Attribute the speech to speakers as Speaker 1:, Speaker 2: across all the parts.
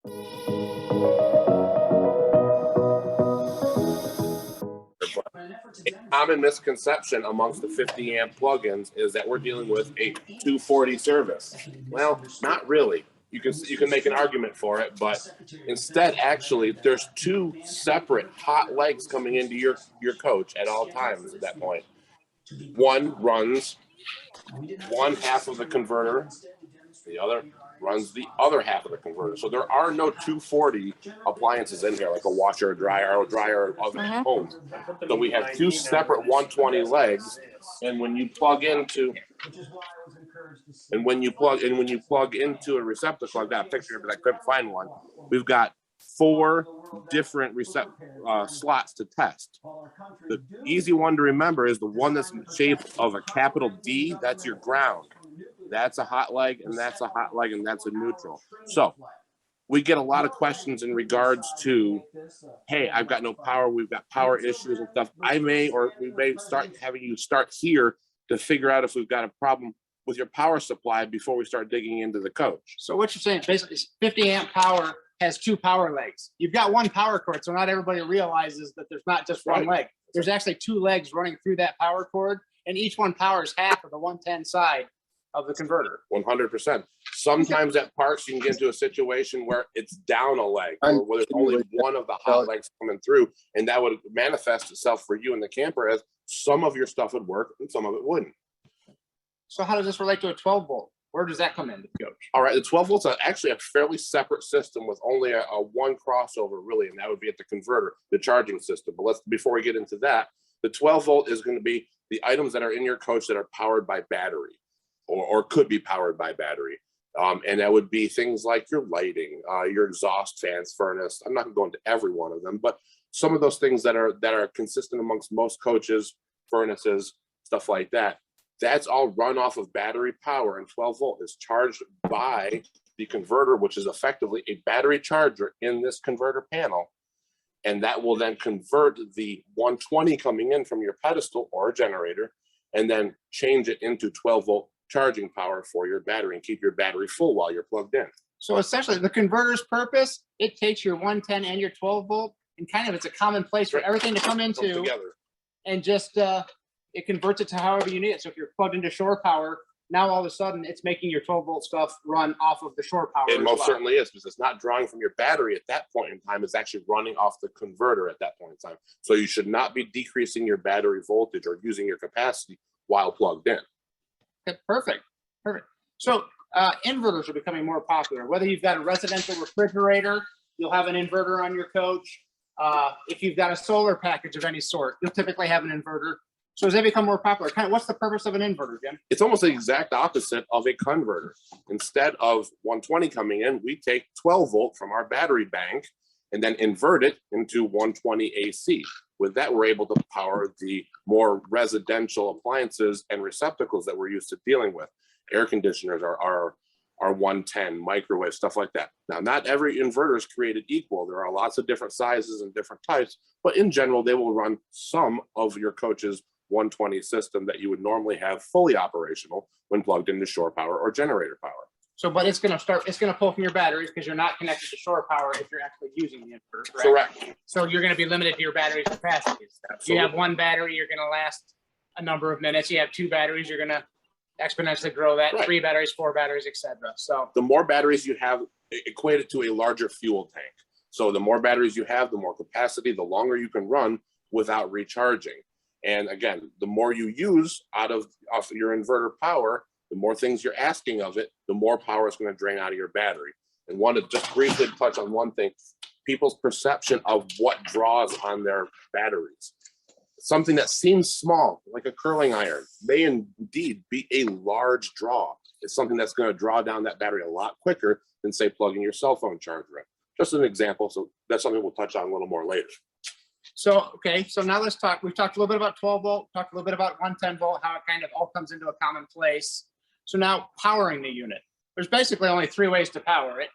Speaker 1: A common misconception amongst the 50 amp plugins is that we're dealing with a 240 service. Well, not really. You can make an argument for it, but instead, actually, there's two separate hot legs coming into your coach at all times at that point. One runs one half of the converter, the other runs the other half of the converter. So there are no 240 appliances in here, like a washer, a dryer, oven at home. So we have two separate 120 legs, and when you plug into a receptacle, I've got a picture, but I couldn't find one. We've got 4 different slots to test. The easy one to remember is the one that's in the shape of a capital D. That's your ground. That's a hot leg, and that's a hot leg, and that's a neutral. So we get a lot of questions in regards to, hey, I've got no power. We've got power issues and stuff. We may start having you start here to figure out if we've got a problem with your power supply before we start digging into the coach.
Speaker 2: So what you're saying basically is 50 amp power has 2 power legs. You've got 1 power cord, so not everybody realizes that there's not just one leg. There's actually 2 legs running through that power cord, and each one powers half of the 110 side of the converter.
Speaker 1: 100%. Sometimes at parks, you can get into a situation where it's down a leg, or where there's only one of the hot legs coming through, and that would manifest itself for you in the camper as some of your stuff would work and some of it wouldn't.
Speaker 2: So how does this relate to a 12 volt? Where does that come into the coach?
Speaker 1: All right, the 12 volts are actually a fairly separate system with only a one crossover, really, and that would be at the converter, the charging system. But before we get into that, the 12 volt is going to be the items that are in your coach that are powered by battery, or could be powered by battery. And that would be things like your lighting, your exhaust fans, furnace. I'm not going to go into every one of them, but some of those things that are consistent amongst most coaches, furnaces, stuff like that. That's all run off of battery power, and 12 volt is charged by the converter, which is effectively a battery charger in this converter panel. And that will then convert the 120 coming in from your pedestal or a generator, and then change it into 12 volt charging power for your battery and keep your battery full while you're plugged in.
Speaker 2: So essentially the converter's purpose, it takes your 110 and your 12 volt, and kind of it's a common place for everything to come into
Speaker 1: together,
Speaker 2: and just it converts it to however you need it. So if you're plugged into shore power, now all of a sudden it's making your 12 volt stuff run off of the shore power.
Speaker 1: It most certainly is, because it's not drawing from your battery at that point in time. It's actually running off the converter at that point in time. So you should not be decreasing your battery voltage or using your capacity while plugged in.
Speaker 2: Okay, perfect. So inverters are becoming more popular. Whether you've got a residential refrigerator, you'll have an inverter on your coach. If you've got a solar package of any sort, you'll typically have an inverter. So as they become more popular, what's the purpose of an inverter, Jim?
Speaker 1: It's almost the exact opposite of a converter. Instead of 120 coming in, we take 12 volt from our battery bank and then invert it into 120 AC. With that, we're able to power the more residential appliances and receptacles that we're used to dealing with. Air conditioners are 110, microwave, stuff like that. Now, not every inverter is created equal. There are lots of different sizes and different types, but in general, they will run some of your coach's 120 system that you would normally have fully operational when plugged into shore power or generator power.
Speaker 2: So, but it's going to pull from your batteries because you're not connected to shore power if you're actually using the inverter,
Speaker 1: correct?
Speaker 2: So you're going to be limited to your battery capacities.
Speaker 1: Absolutely.
Speaker 2: You have 1 battery, you're going to last a number of minutes. You have 2 batteries, you're going to exponentially grow that. 3 batteries, 4 batteries, etc. So
Speaker 1: the more batteries you have, equate it to a larger fuel tank. So the more batteries you have, the more capacity, the longer you can run without recharging. And again, the more you use out of your inverter power, the more things you're asking of it, the more power is going to drain out of your battery. And want to just briefly touch on one thing, people's perception of what draws on their batteries. Something that seems small, like a curling iron, may indeed be a large draw. It's something that's going to draw down that battery a lot quicker than, say, plugging your cell phone charger in. Just an example, so that's something we'll touch on a little more later.
Speaker 2: So, okay, so now let's talk. We've talked a little bit about 12 volt, talked a little bit about 110 volt, how it kind of all comes into a common place. So now powering the unit. There's basically only 3 ways to power it.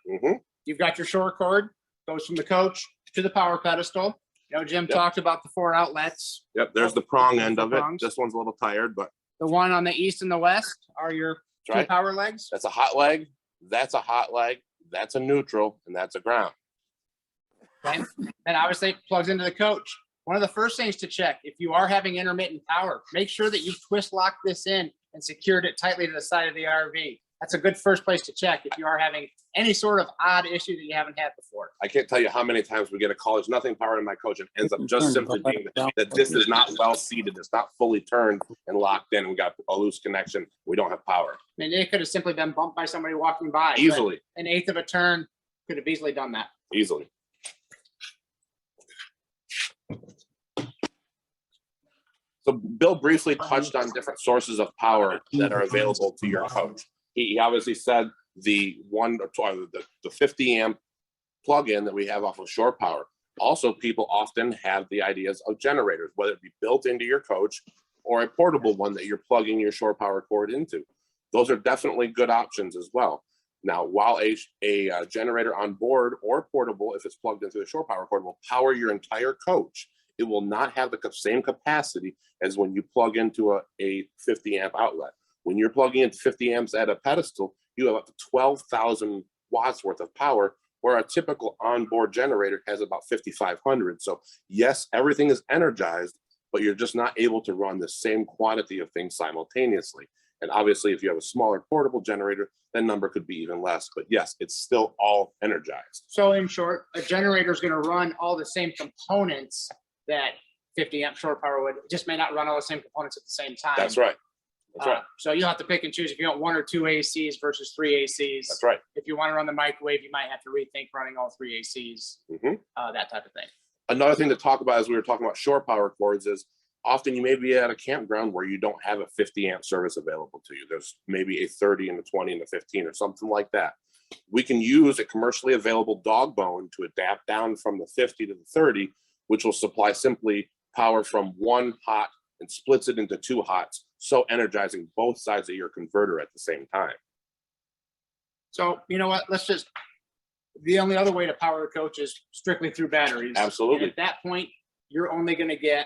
Speaker 2: You've got your shore cord, goes from the coach to the power pedestal. You know, Jim talked about the 4 outlets.
Speaker 1: There's the prong end of it. This one's a little tired, but
Speaker 2: the one on the east and the west are your 2 power legs.
Speaker 1: That's a hot leg. That's a hot leg. that's a neutral and that's a ground.
Speaker 2: Okay. And obviously it plugs into the coach. One of the first things to check, if you are having intermittent power, make sure that you've twist locked this in and secured it tightly to the side of the RV. That's a good first place to check if you are having any sort of odd issue that you haven't had before.
Speaker 1: I can't tell you how many times we get a call, there's nothing powered in my coach, and ends up just simply being that this is not well seated, it's not fully turned and locked in. We got a loose connection, we don't have power.
Speaker 2: I mean, it could have simply been bumped by somebody walking by.
Speaker 1: Easily.
Speaker 2: An eighth of a turn could have easily done that.
Speaker 1: Easily. So Bill briefly touched on different sources of power that are available to your coach. He obviously said the 50 amp plug-in that we have off of shore power. Also, people often have the ideas of generators, whether it be built into your coach or a portable one that you're plugging your shore power cord into. Those are definitely good options as well. Now, while a generator on board or portable, if it's plugged into the shore power cord, will power your entire coach, it will not have the same capacity as when you plug into a 50 amp outlet. When you're plugging in 50 amps at a pedestal, you have up to 12,000 watts worth of power, where a typical onboard generator has about 5,500. So yes, everything is energized, but you're just not able to run the same quantity of things simultaneously. And obviously, if you have a smaller portable generator, that number could be even less. But yes, it's still all energized.
Speaker 2: So in short, a generator is going to run all the same components that 50 amp shore power would. It just may not run all the same components at the same time.
Speaker 1: That's right. That's right.
Speaker 2: So you'll have to pick and choose if you want 1 or 2 ACs versus 3 ACs.
Speaker 1: That's right.
Speaker 2: If you want to run the microwave, you might have to rethink running all 3 ACs, that type of thing.
Speaker 1: Another thing to talk about as we were talking about shore power cords is often you may be at a campground where you don't have a 50 amp service available to you. There's maybe a 30 and a 20 and a 15 or something like that. We can use a commercially available dog bone to adapt down from the 50 to the 30, which will supply simply power from one hot and splits it into 2 hots, so energizing both sides of your converter at the same time.
Speaker 2: So you know what? The only other way to power a coach is strictly through batteries.
Speaker 1: Absolutely.
Speaker 2: And at that point, you're only going to get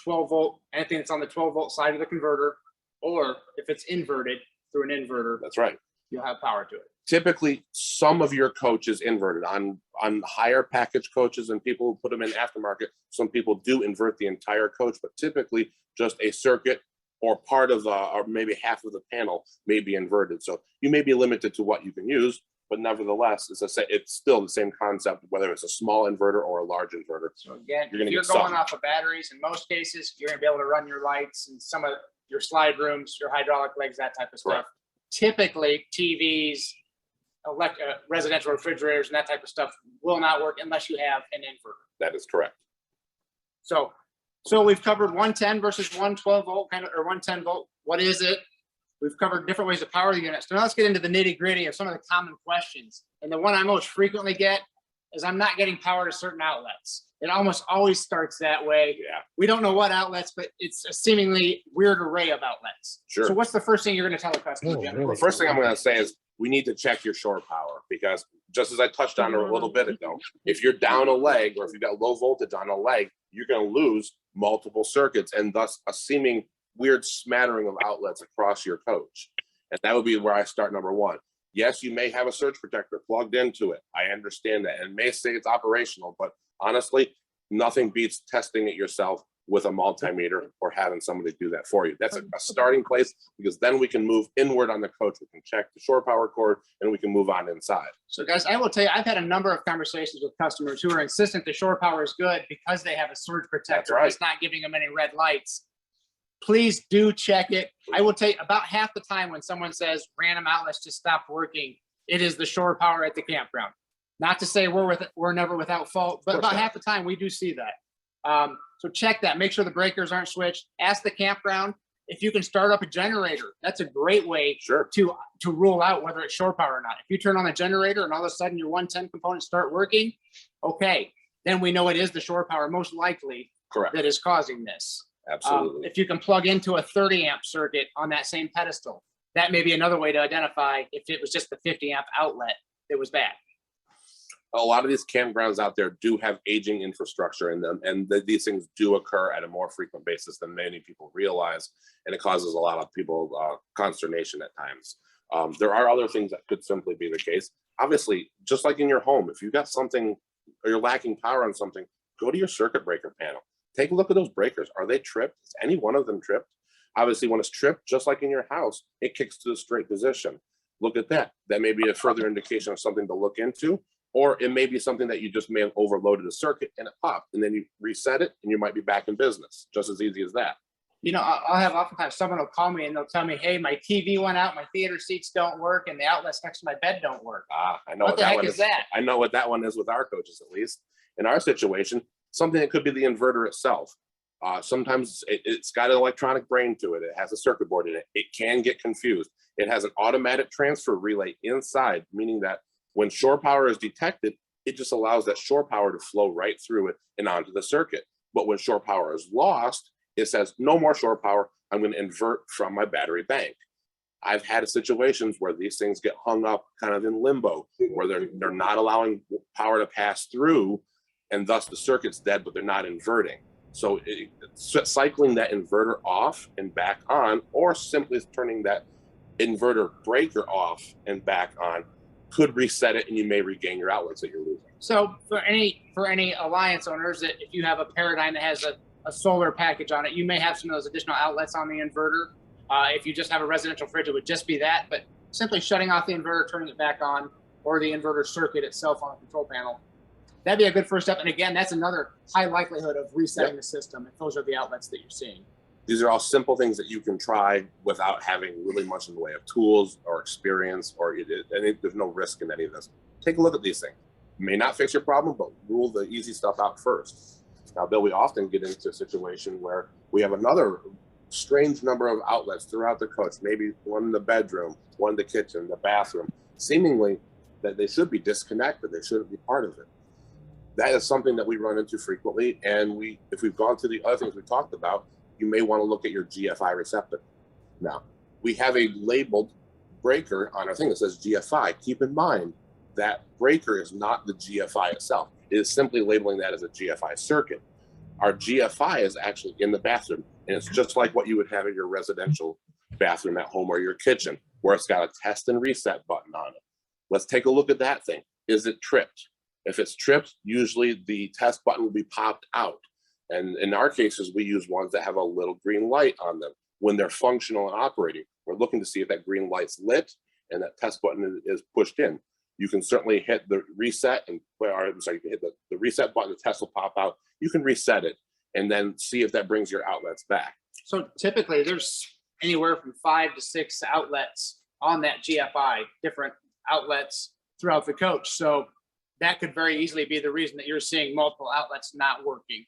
Speaker 2: 12 volt, anything that's on the 12 volt side of the converter, or if it's inverted through an inverter.
Speaker 1: That's right.
Speaker 2: You'll have power to it.
Speaker 1: Typically, some of your coach is inverted. On higher package coaches, and people who put them in aftermarket, some people do invert the entire coach, but typically just a circuit or part of or maybe half of the panel may be inverted. So you may be limited to what you can use, but nevertheless, it's still the same concept, whether it's a small inverter or a large inverter.
Speaker 2: So again,
Speaker 1: you're
Speaker 2: going off of batteries, in most cases, you're going to be able to run your lights and some of your slide rooms, your hydraulic legs, that type of stuff.
Speaker 1: Correct.
Speaker 2: Typically, TVs, residential refrigerators, and that type of stuff will not work unless you have an inverter.
Speaker 1: That is correct.
Speaker 2: So we've covered 110 versus 112 volt, or 110 volt. What is it? We've covered different ways to power the units. So now let's get into the nitty gritty of some of the common questions. And the one I most frequently get is, I'm not getting power to certain outlets. It almost always starts that way.
Speaker 1: Yeah.
Speaker 2: We don't know what outlets, but it's a seemingly weird array of outlets.
Speaker 1: Sure.
Speaker 2: So what's the first thing you're going to tell a customer?
Speaker 1: The first thing I'm going to say is we need to check your shore power, because just as I touched on a little bit ago, if you're down a leg or if you've got low voltage on a leg, you're going to lose multiple circuits and thus a seeming weird smattering of outlets across your coach. And that would be where I start. Number one. Yes, you may have a surge protector plugged into it. I understand that, and may say it's operational, but honestly, nothing beats testing it yourself with a multimeter or having somebody do that for you. That's a starting place, because then we can move inward on the coach. We can check the shore power cord and we can move on inside.
Speaker 2: So guys, I will tell you, I've had a number of conversations with customers who are insistent the shore power is good because they have a surge protector.
Speaker 1: Right.
Speaker 2: It's not giving them any red lights. Please do check it. I will tell you, about half the time when someone says random outlets just stopped working, it is the shore power at the campground. Not to say we're never without fault, but about half the time we do see that. So check that. Make sure the breakers aren't switched. Ask the campground if you can start up a generator. That's a great way to rule out whether it's shore power or not. If you turn on a generator and all of a sudden your 110 components start working, okay, then we know it is the shore power most likely that is causing this.
Speaker 1: Absolutely.
Speaker 2: If you can plug into a 30 amp circuit on that same pedestal, that may be another way to identify if it was just the 50 amp outlet that was bad.
Speaker 1: A lot of these campgrounds out there do have aging infrastructure in them, and these things do occur at a more frequent basis than many people realize, and it causes a lot of people consternation at times. There are other things that could simply be the case. Obviously, just like in your home, if you've got something or you're lacking power on something, go to your circuit breaker panel. Take a look at those breakers. Are they tripped? Is any one of them tripped? Obviously, when it's tripped, just like in your house, it kicks to the straight position. Look at that. That may be a further indication of something to look into, or it may be something that you just may have overloaded the circuit and it popped, and then you reset it and you might be back in business. Just as easy as that.
Speaker 2: You know, I'll have oftentimes someone will call me and they'll tell me, hey, my TV went out, my theater seats don't work, and the outlets next to my bed don't work.
Speaker 1: I know
Speaker 2: What the heck is that?
Speaker 1: I know what that one is with our coaches, at least. In our situation, something that could be the inverter itself. Sometimes it's got an electronic brain to it. It has a circuit board in it. It can get confused. It has an automatic transfer relay inside, meaning that when shore power is detected, it just allows that shore power to flow right through it and onto the circuit. But when shore power is lost, it says no more shore power. I'm going to invert from my battery bank. I've had situations where these things get hung up kind of in limbo, where they're not allowing power to pass through, and thus the circuit's dead, but they're not inverting. So cycling that inverter off and back on, or simply turning that inverter breaker off and back on, could reset it, and you may regain your outlets that you're losing.
Speaker 2: So for any Alliance owners, that if you have a Paradigm that has a solar package on it, you may have some of those additional outlets on the inverter. If you just have a residential fridge, it would just be that, but simply shutting off the inverter, turning it back on, or the inverter circuit itself on the control panel, that'd be a good first step. And again, that's another high likelihood of resetting the system if those are the outlets that you're seeing.
Speaker 1: These are all simple things that you can try without having really much in the way of tools or experience, or there's no risk in any of this. Take a look at these things. It may not fix your problem, but rule the easy stuff out first. Now, Bill, we often get into a situation where we have another strange number of outlets throughout the coach, maybe one in the bedroom, one in the kitchen, the bathroom, seemingly that they should be disconnected. They shouldn't be part of it. That is something that we run into frequently. And if we've gone through the other things we talked about, you may want to look at your GFI receptacle. Now, we have a labeled breaker on our thing that says GFI. Keep in mind that breaker is not the GFI itself. It is simply labeling that as a GFI circuit. Our GFI is actually in the bathroom, and it's just like what you would have in your residential bathroom at home or your kitchen, where it's got a test and reset button on it. Let's take a look at that thing. Is it tripped? If it's tripped, usually the test button will be popped out. And in our cases, we use ones that have a little green light on them. When they're functional and operating, we're looking to see if that green light's lit and that test button is pushed in. You can certainly hit the reset you can hit the reset button, the test will pop out. You can reset it and then see if that brings your outlets back.
Speaker 2: So typically there's anywhere from 5 to 6 outlets on that GFI, different outlets throughout the coach. So that could very easily be the reason that you're seeing multiple outlets not working.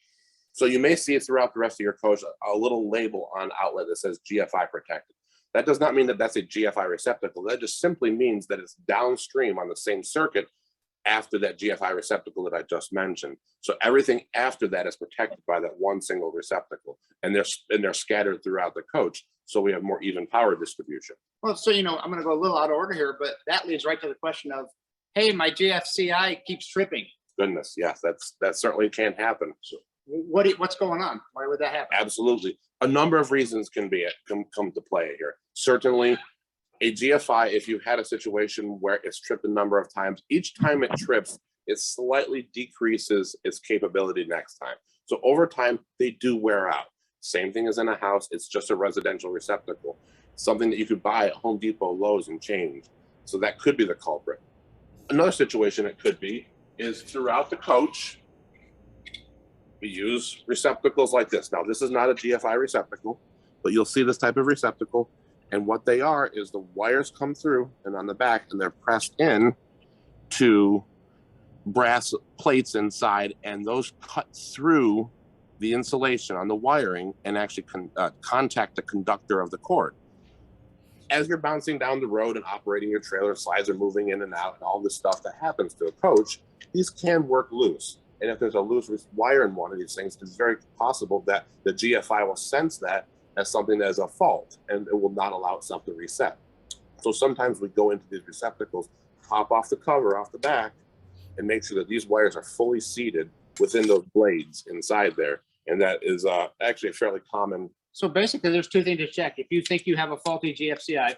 Speaker 1: So you may see it throughout the rest of your coach, a little label on outlet that says GFI protected. That does not mean that that's a GFI receptacle. That just simply means that it's downstream on the same circuit after that GFI receptacle that I just mentioned. So everything after that is protected by that one single receptacle, and they're scattered throughout the coach, so we have more even power distribution.
Speaker 2: Well, so I'm going to go a little out of order here, but that leads right to the question of, hey, my GFCI keeps tripping.
Speaker 1: Goodness, yes, that certainly can happen. So
Speaker 2: what's going on? Why would that happen?
Speaker 1: Absolutely. A number of reasons can come to play here. Certainly, a GFI, if you've had a situation where it's tripped a number of times, each time it trips, it slightly decreases its capability next time. So over time, they do wear out. Same thing as in a house. It's just a residential receptacle, something that you could buy at Home Depot, Lowe's, and change. So that could be the culprit. Another situation it could be is throughout the coach, we use receptacles like this. Now, this is not a GFI receptacle, but you'll see this type of receptacle. And what they are is the wires come through and on the back, and they're pressed in to brass plates inside, and those cut through the insulation on the wiring and actually contact the conductor of the cord. As you're bouncing down the road and operating your trailer, slides are moving in and out, and all this stuff that happens to a coach, these can work loose. And if there's a loose wire in one of these things, it's very possible that the GFI will sense that as something that is a fault, and it will not allow itself to reset. So sometimes we go into these receptacles, pop off the cover off the back, and make sure that these wires are fully seated within those blades inside there. And that is actually a fairly common.
Speaker 2: So basically, there's two things to check. If you think you have a faulty GFCI,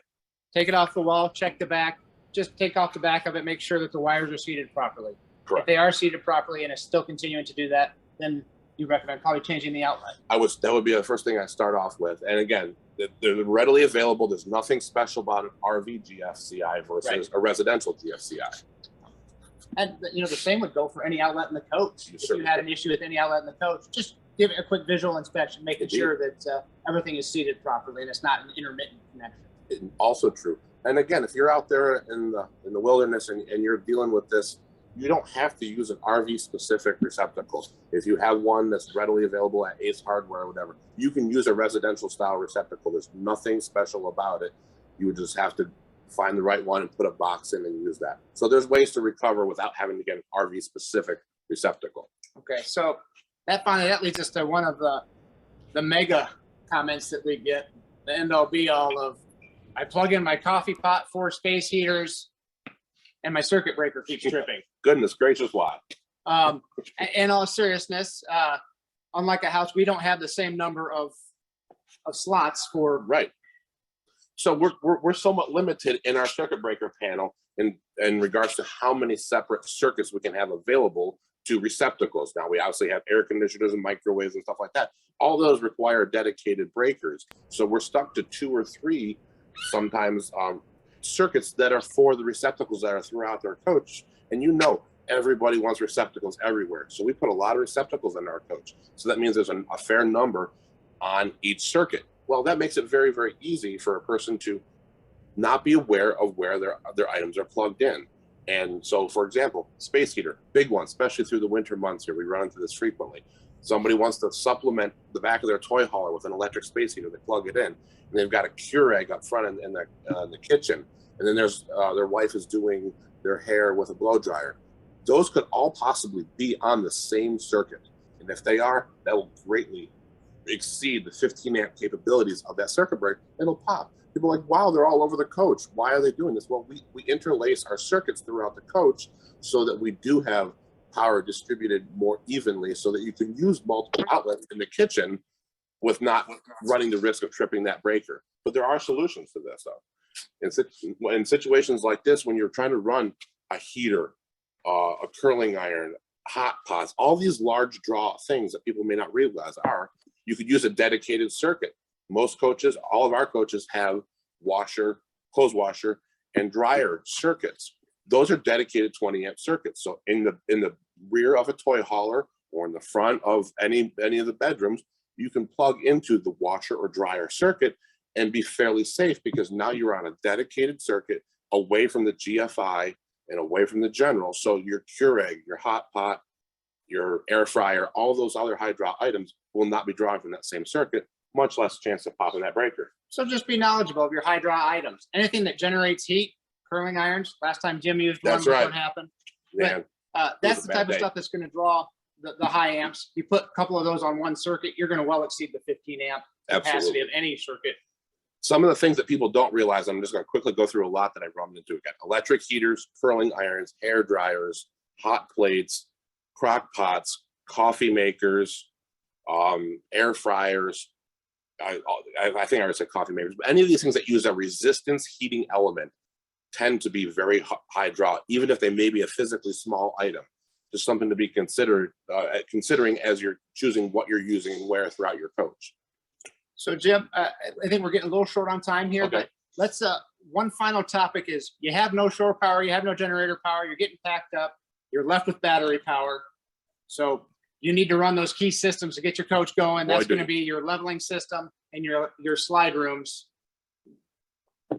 Speaker 2: take it off the wall, check the back. just take off the back of it, make sure that the wires are seated properly.
Speaker 1: Correct.
Speaker 2: If they are seated properly and it's still continuing to do that, then you recommend probably changing the outlet.
Speaker 1: That would be the first thing I start off with. And again, they're readily available. There's nothing special about an RV GFCI versus a residential GFCI.
Speaker 2: And the same would go for any outlet in the coach. If you had an issue with any outlet in the coach, just give it a quick visual inspection, making sure that everything is seated properly and it's not an intermittent connection.
Speaker 1: Also true. And again, if you're out there in the wilderness and you're dealing with this, you don't have to use an RV specific receptacle. If you have one that's readily available at Ace Hardware or whatever, you can use a residential style receptacle. There's nothing special about it. You would just have to find the right one and put a box in and use that. So there's ways to recover without having to get an RV specific receptacle.
Speaker 2: Okay, so that leads us to one of the mega comments that we get, the end all be all of, I plug in my coffee pot, 4 space heaters, and my circuit breaker keeps tripping.
Speaker 1: Goodness gracious, why?
Speaker 2: In all seriousness, unlike a house, we don't have the same number of slots for.
Speaker 1: Right. So we're somewhat limited in our circuit breaker panel in regards to how many separate circuits we can have available to receptacles. Now we obviously have air conditioners and microwaves and stuff like that. All those require dedicated breakers. So we're stuck to 2 or 3 sometimes circuits that are for the receptacles that are throughout their coach. And everybody wants receptacles everywhere. So we put a lot of receptacles in our coach. So that means there's a fair number on each circuit. Well, that makes it very, very easy for a person to not be aware of where their items are plugged in. And so, for example, space heater, big one, especially through the winter months here. We run into this frequently. Somebody wants to supplement the back of their toy hauler with an electric space heater. They plug it in, and they've got a Keurig up front in the kitchen. And then there's their wife is doing their hair with a blow dryer. Those could all possibly be on the same circuit. And if they are, that will greatly exceed the 15 amp capabilities of that circuit breaker. It'll pop. People are like, wow, they're all over the coach. Why are they doing this? Well, we interlace our circuits throughout the coach so that we do have power distributed more evenly so that you can use multiple outlets in the kitchen with not running the risk of tripping that breaker. But there are solutions to this, though. In situations like this, when you're trying to run a heater, a curling iron, hot pots, all these large draw things that people may not realize you could use a dedicated circuit. Most coaches, all of our coaches have clothes washer, and dryer circuits. Those are dedicated 20 amp circuits. So in the rear of a toy hauler or in the front of any of the bedrooms, you can plug into the washer or dryer circuit and be fairly safe, because now you're on a dedicated circuit away from the GFI and away from the general. So your Keurig, your hot pot, your air fryer, all those other high draw items will not be drawing from that same circuit, much less chance of popping that breaker.
Speaker 2: So just be knowledgeable of your high draw items. Anything that generates heat, curling irons. Last time Jim used one, that's what happened.
Speaker 1: Man,
Speaker 2: that's the type of stuff that's going to draw the high amps. You put a couple of those on one circuit, you're going to well exceed the 15 amp capacity of any circuit.
Speaker 1: Some of the things that people don't realize, I'm just going to quickly go through a lot that I run into again. Electric heaters, curling irons, hair dryers, hot plates, crock pots, coffee makers, air fryers. I think I already said coffee makers, but any of these things that use a resistance heating element tend to be very high draw, even if they may be a physically small item. Just something to be considering as you're choosing what you're using and where throughout your coach.
Speaker 2: So Jim, I think we're getting a little short on time here,
Speaker 1: Okay.
Speaker 2: But let's, one final topic is you have no shore power, you have no generator power, you're getting packed up, you're left with battery power. So you need to run those key systems to get your coach going. That's going to be your leveling system and your slide rooms.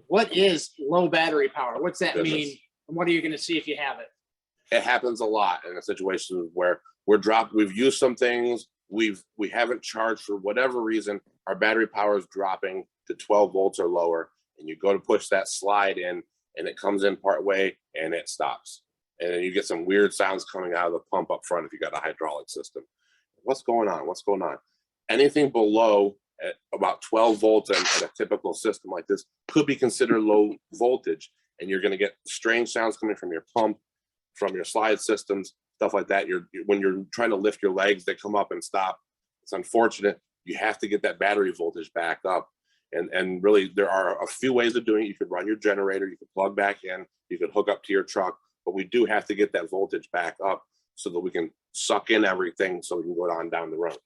Speaker 2: What is low battery power? What's that mean? And what are you going to see if you have it?
Speaker 1: It happens a lot in a situation where we've used some things, we haven't charged for whatever reason, our battery power is dropping to 12 volts or lower, and you go to push that slide in and it comes in part way and it stops. And then you get some weird sounds coming out of the pump up front if you got a hydraulic system. What's going on? What's going on? Anything below at about 12 volts in a typical system like this could be considered low voltage, and you're going to get strange sounds coming from your pump, from your slide systems, stuff like that. When you're trying to lift your legs, they come up and stop. It's unfortunate. You have to get that battery voltage back up. And really, there are a few ways of doing it. You could run your generator, you could plug back in, you could hook up to your truck, but we do have to get that voltage back up so that we can suck in everything so we can go on down the road.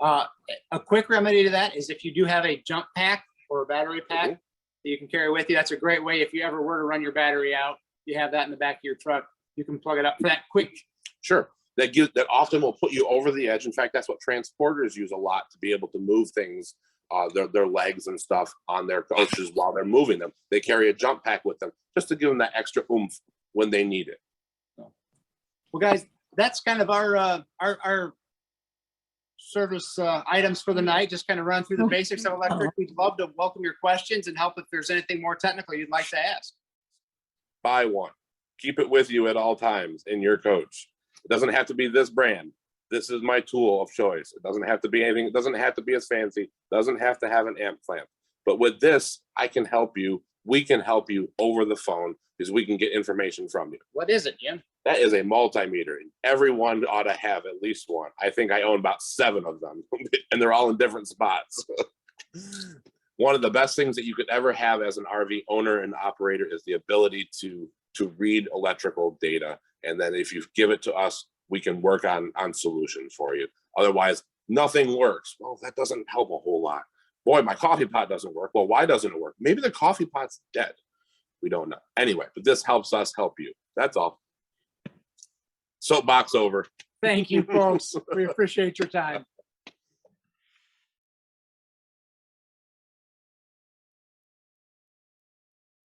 Speaker 2: A quick remedy to that is if you do have a jump pack or a battery pack that you can carry with you, that's a great way. If you ever were to run your battery out, you have that in the back of your truck, you can plug it up for that quick.
Speaker 1: Sure. That often will put you over the edge. In fact, that's what transporters use a lot, to be able to move things, their legs and stuff on their coaches while they're moving them. They carry a jump pack with them just to give them that extra oomph when they need it.
Speaker 2: Well, guys, that's kind of our service items for the night. Just kind of run through the basics of electric. We'd love to welcome your questions and help if there's anything more technical you'd like to ask.
Speaker 1: Buy one. Keep it with you at all times in your coach. It doesn't have to be this brand. This is my tool of choice. It doesn't have to be anything. It doesn't have to be as fancy. It doesn't have to have an amp clamp. But with this, I can help you. We can help you over the phone because we can get information from you.
Speaker 2: What is it, Jim?
Speaker 1: That is a multimeter. Everyone ought to have at least one. I think I own about 7 of them, and they're all in different spots. One of the best things that you could ever have as an RV owner and operator is the ability to read electrical data. And then if you give it to us, we can work on solutions for you. Otherwise, nothing works. Well, that doesn't help a whole lot. Boy, my coffee pot doesn't work. Well, why doesn't it work? Maybe the coffee pot's dead. We don't know. Anyway, but this helps us help you. That's all. Soapbox over.
Speaker 2: Thank you, folks. We appreciate your time.